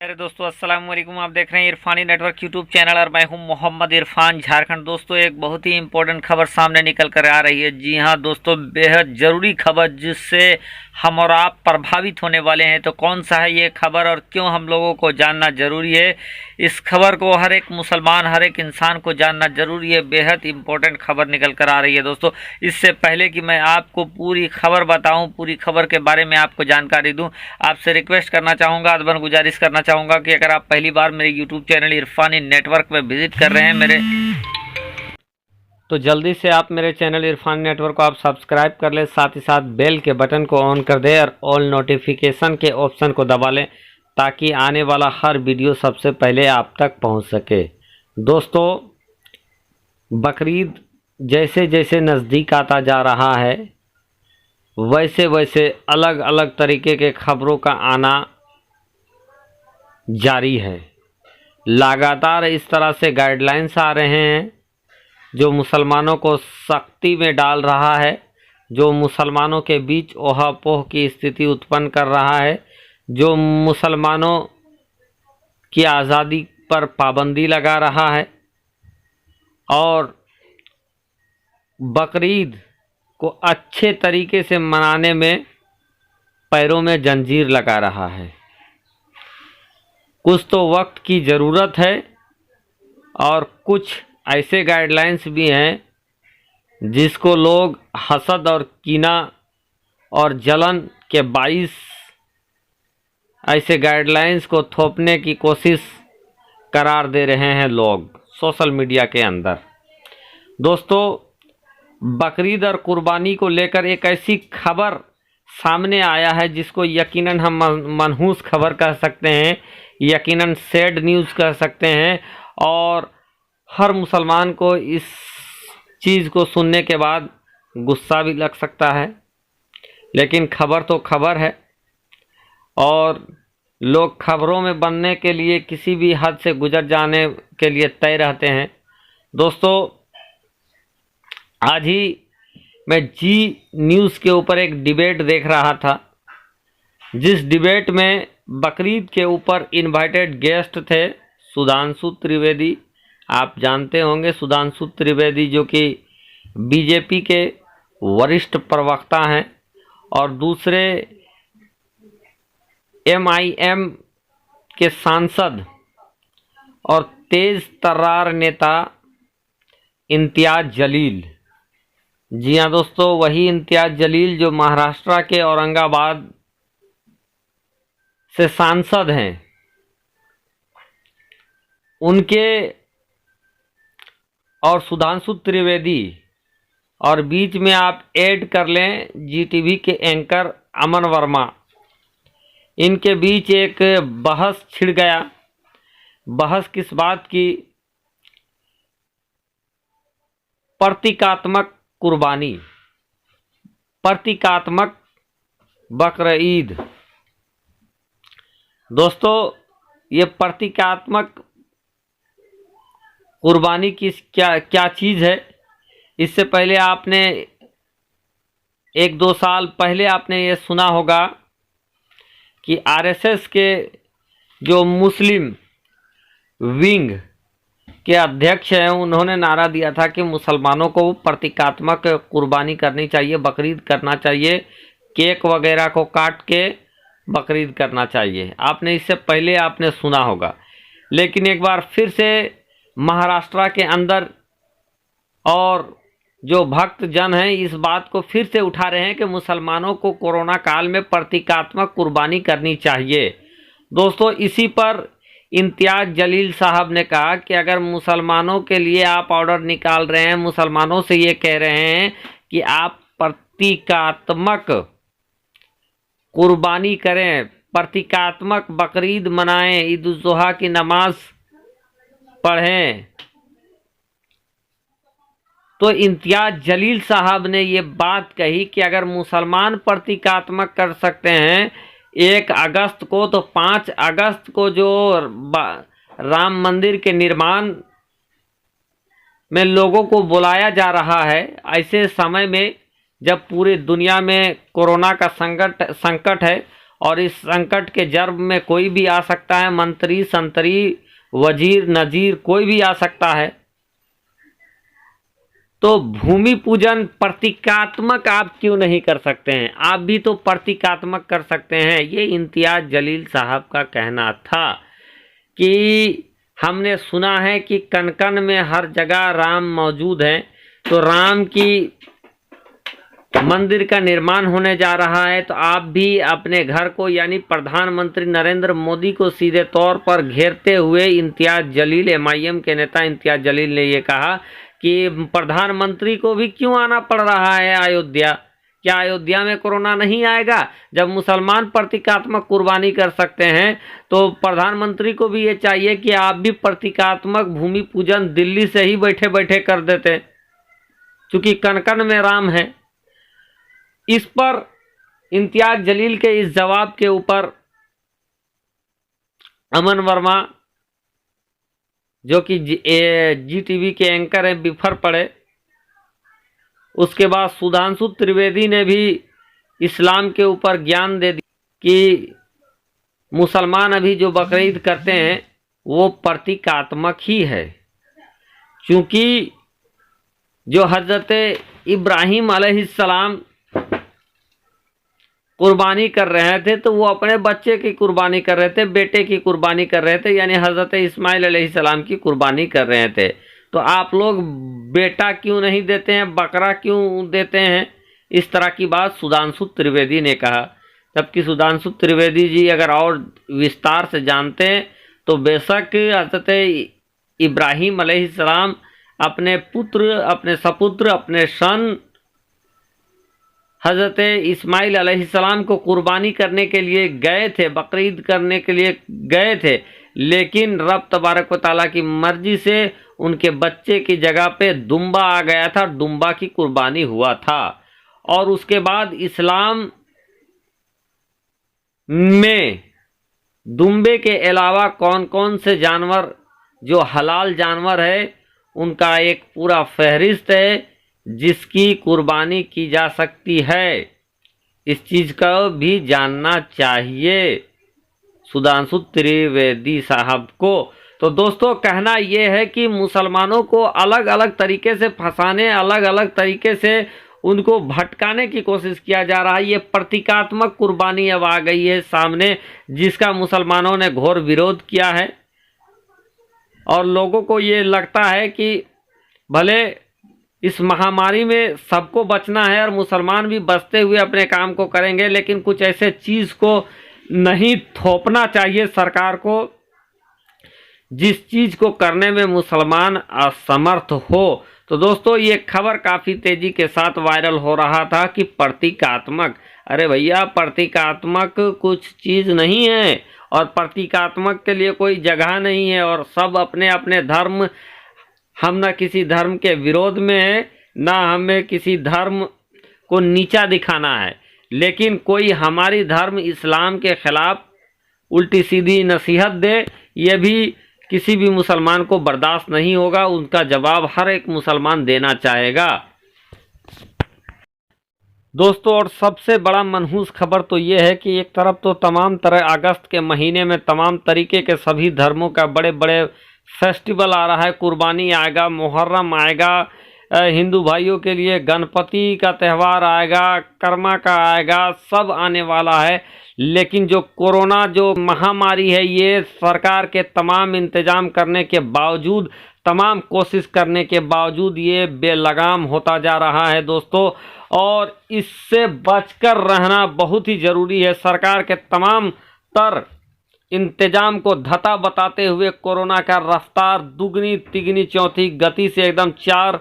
मेरे दोस्तों अस्सलाम वालेकुम। आप देख रहे हैं इरफानी नेटवर्क यूट्यूब चैनल और मैं हूं मोहम्मद इरफान झारखंड। दोस्तों एक बहुत ही इंपॉर्टेंट खबर सामने निकल कर आ रही है। जी हां दोस्तों, बेहद ज़रूरी खबर जिससे हम और आप प्रभावित होने वाले हैं। तो कौन सा है ये खबर और क्यों हम लोगों को जानना ज़रूरी है, इस खबर को हर एक मुसलमान, हर एक इंसान को जानना ज़रूरी है। बेहद इंपॉर्टेंट खबर निकल कर आ रही है दोस्तों। इससे पहले कि मैं आपको पूरी खबर बताऊँ, पूरी खबर के बारे में आपको जानकारी दूँ, आपसे रिक्वेस्ट करना चाहूँगा, अदबन गुजारिश करना चाहूँगा कि अगर आप पहली बार मेरे यूट्यूब चैनल इरफानी नेटवर्क में विजिट कर रहे हैं तो जल्दी से आप मेरे चैनल इरफानी नेटवर्क को आप सब्सक्राइब कर लें, साथ ही साथ बेल के बटन को ऑन कर दें और ऑल नोटिफिकेशन के ऑप्शन को दबा लें ताकि आने वाला हर वीडियो सबसे पहले आप तक पहुंच सके। दोस्तों, बकरीद जैसे जैसे नज़दीक आता जा रहा है वैसे वैसे अलग अलग तरीके के खबरों का आना जारी है। लगातार इस तरह से गाइडलाइंस आ रहे हैं जो मुसलमानों को सख्ती में डाल रहा है, जो मुसलमानों के बीच ओहापोह की स्थिति उत्पन्न कर रहा है, जो मुसलमानों की आज़ादी पर पाबंदी लगा रहा है और बकरीद को अच्छे तरीके से मनाने में पैरों में जंजीर लगा रहा है। कुछ तो वक्त की ज़रूरत है और कुछ ऐसे गाइडलाइंस भी हैं जिसको लोग हसद और कीना और जलन के बाइस ऐसे गाइडलाइंस को थोपने की कोशिश करार दे रहे हैं लोग सोशल मीडिया के अंदर। दोस्तों, बकरीद और कुर्बानी को लेकर एक ऐसी खबर सामने आया है जिसको यकीनन हम मनहूस खबर कह सकते हैं, यकीनन सैड न्यूज़ कह सकते हैं और हर मुसलमान को इस चीज़ को सुनने के बाद गुस्सा भी लग सकता है। लेकिन खबर तो खबर है और लोग खबरों में बनने के लिए किसी भी हद से गुजर जाने के लिए तय रहते हैं। दोस्तों, आज ही मैं जी न्यूज़ के ऊपर एक डिबेट देख रहा था, जिस डिबेट में बकरीद के ऊपर इनवाइटेड गेस्ट थे सुधांशु त्रिवेदी। आप जानते होंगे सुधांशु त्रिवेदी जो कि बीजेपी के वरिष्ठ प्रवक्ता हैं और दूसरे एमआईएम के सांसद और तेज तर्रार नेता इम्तियाज़ जलील। जी हाँ दोस्तों, वही इम्तियाज़ जलील जो महाराष्ट्र के औरंगाबाद से सांसद हैं। उनके और सुधांशु त्रिवेदी और बीच में आप ऐड कर लें जीटीवी के एंकर अमन वर्मा, इनके बीच एक बहस छिड़ गया। बहस किस बात की? प्रतीकात्मक कुर्बानी, प्रतीकात्मक बकरीद। दोस्तों, ये प्रतीकात्मक कुर्बानी की क्या चीज़ है? इससे पहले आपने 1-2 साल पहले आपने ये सुना होगा कि आरएसएस के जो मुस्लिम विंग के अध्यक्ष हैं उन्होंने नारा दिया था कि मुसलमानों को प्रतीकात्मक कुर्बानी करनी चाहिए, बकरीद करना चाहिए, केक वगैरह को काट के बकरीद करना चाहिए। आपने इससे पहले आपने सुना होगा। लेकिन एक बार फिर से महाराष्ट्र के अंदर और जो भक्त जन हैं इस बात को फिर से उठा रहे हैं कि मुसलमानों को कोरोना काल में प्रतीकात्मक कुर्बानी करनी चाहिए। दोस्तों, इसी पर इम्तियाज़ जलील साहब ने कहा कि अगर मुसलमानों के लिए आप ऑर्डर निकाल रहे हैं, मुसलमानों से ये कह रहे हैं कि आप प्रतीकात्मक कुर्बानी करें, प्रतीकात्मक बकरीद मनाएं, ईद उल जुहा की नमाज पढ़ें, तो इम्तियाज़ जलील साहब ने ये बात कही कि अगर मुसलमान प्रतीकात्मक कर सकते हैं 1 अगस्त को, तो 5 अगस्त को जो राम मंदिर के निर्माण में लोगों को बुलाया जा रहा है, ऐसे समय में जब पूरी दुनिया में कोरोना का संकट है और इस संकट के जर्ब में कोई भी आ सकता है, मंत्री संतरी वजीर नजीर कोई भी आ सकता है। तो भूमि पूजन प्रतीकात्मक आप क्यों नहीं कर सकते हैं? आप भी तो प्रतीकात्मक कर सकते हैं। ये इम्तियाज जलील साहब का कहना था कि हमने सुना है कि कन कन में हर जगह राम मौजूद हैं, तो राम की मंदिर का निर्माण होने जा रहा है, तो आप भी अपने घर को यानी प्रधानमंत्री नरेंद्र मोदी को सीधे तौर पर घेरते हुए इम्तियाज जलील, एमआईएम के नेता इम्तियाज जलील ने ये कहा कि प्रधानमंत्री को भी क्यों आना पड़ रहा है अयोध्या? क्या अयोध्या में कोरोना नहीं आएगा? जब मुसलमान प्रतीकात्मक कुर्बानी कर सकते हैं तो प्रधानमंत्री को भी ये चाहिए कि आप भी प्रतीकात्मक भूमि पूजन दिल्ली से ही बैठे बैठे कर देते, क्योंकि कन कन में राम है। इस पर इम्तियाज जलील के इस जवाब के ऊपर अमन वर्मा जो कि जी टीवी के एंकर हैं बिफर पड़े। उसके बाद सुधांशु त्रिवेदी ने भी इस्लाम के ऊपर ज्ञान दे दिया कि मुसलमान अभी जो बकरीद करते हैं वो प्रतीकात्मक ही है, क्योंकि जो हजरत इब्राहिम अलैहिस्सलाम कुर्बानी कर रहे थे तो वो अपने बच्चे की कुर्बानी कर रहे थे, बेटे की कुर्बानी कर रहे थे, यानी हजरत इस्माइल अलैहिस्सलाम की कुर्बानी कर रहे थे। तो आप लोग बेटा क्यों नहीं देते हैं, बकरा क्यों देते हैं? इस तरह की बात सुधांशु त्रिवेदी ने कहा। जबकि सुधांशु त्रिवेदी जी अगर और विस्तार से जानते हैं तो बेशक हजरत इब्राहिम अलैहिस्सलाम अपने पुत्र, अपने सपुत्र, अपने सन हजरत इस्माइल अलैहिस्सलाम को कुर्बानी करने के लिए गए थे, बकरीद करने के लिए गए थे, लेकिन रब तबारक व तआला की मर्जी से उनके बच्चे की जगह पे दुम्बा आ गया था, दुम्बा की कुर्बानी हुआ था। और उसके बाद इस्लाम में दुम्बे के अलावा कौन कौन से जानवर जो हलाल जानवर है उनका एक पूरा फहरिस्त है जिसकी कुर्बानी की जा सकती है। इस चीज़ का भी जानना चाहिए सुधांशु त्रिवेदी साहब को। तो दोस्तों कहना यह है कि मुसलमानों को अलग अलग तरीके से फंसाने, अलग अलग तरीके से उनको भटकाने की कोशिश किया जा रहा है। ये प्रतीकात्मक कुर्बानी अब आ गई है सामने, जिसका मुसलमानों ने घोर विरोध किया है। और लोगों को ये लगता है कि भले इस महामारी में सबको बचना है और मुसलमान भी बचते हुए अपने काम को करेंगे, लेकिन कुछ ऐसे चीज़ को नहीं थोपना चाहिए सरकार को जिस चीज़ को करने में मुसलमान असमर्थ हो। तो दोस्तों ये खबर काफ़ी तेज़ी के साथ वायरल हो रहा था कि प्रतीकात्मक, अरे भैया प्रतीकात्मक कुछ चीज़ नहीं है और प्रतीकात्मक के लिए कोई जगह नहीं है। और सब अपने अपने धर्म, हम ना किसी धर्म के विरोध में है, ना हमें किसी धर्म को नीचा दिखाना है, लेकिन कोई हमारी धर्म इस्लाम के खिलाफ उल्टी सीधी नसीहत दे, ये भी किसी भी मुसलमान को बर्दाश्त नहीं होगा। उनका जवाब हर एक मुसलमान देना चाहेगा। दोस्तों और सबसे बड़ा मनहूस खबर तो ये है कि एक तरफ तो तमाम तरह अगस्त के महीने में तमाम तरीके के सभी धर्मों का बड़े बड़े फेस्टिवल आ रहा है, कुर्बानी आएगा, मुहर्रम आएगा, हिंदू भाइयों के लिए गणपति का त्यौहार आएगा, कर्मा का आएगा, सब आने वाला है। लेकिन जो कोरोना जो महामारी है, ये सरकार के तमाम इंतजाम करने के बावजूद, तमाम कोशिश करने के बावजूद ये बेलगाम होता जा रहा है दोस्तों। और इससे बचकर रहना बहुत ही ज़रूरी है। सरकार के तमाम तर इंतजाम को धता बताते हुए कोरोना का रफ्तार दुगनी तिगनी चौथी गति से एकदम 4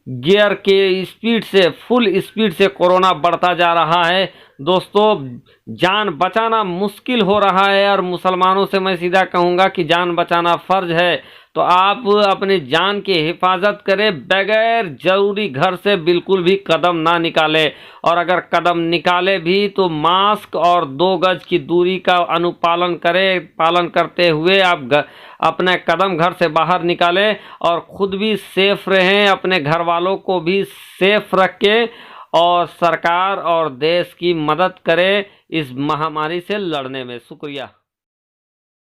गियर के स्पीड से, फुल स्पीड से कोरोना बढ़ता जा रहा है दोस्तों। जान बचाना मुश्किल हो रहा है और मुसलमानों से मैं सीधा कहूँगा कि जान बचाना फ़र्ज है। तो आप अपनी जान की हिफाजत करें, बगैर ज़रूरी घर से बिल्कुल भी कदम ना निकालें, और अगर कदम निकाले भी तो मास्क और 2 गज की दूरी का अनुपालन करें। पालन करते हुए आप अपने कदम घर से बाहर निकालें और ख़ुद भी सेफ रहें, अपने घर वालों को भी सेफ रखें। और सरकार और देश की मदद करे इस महामारी से लड़ने में। शुक्रिया।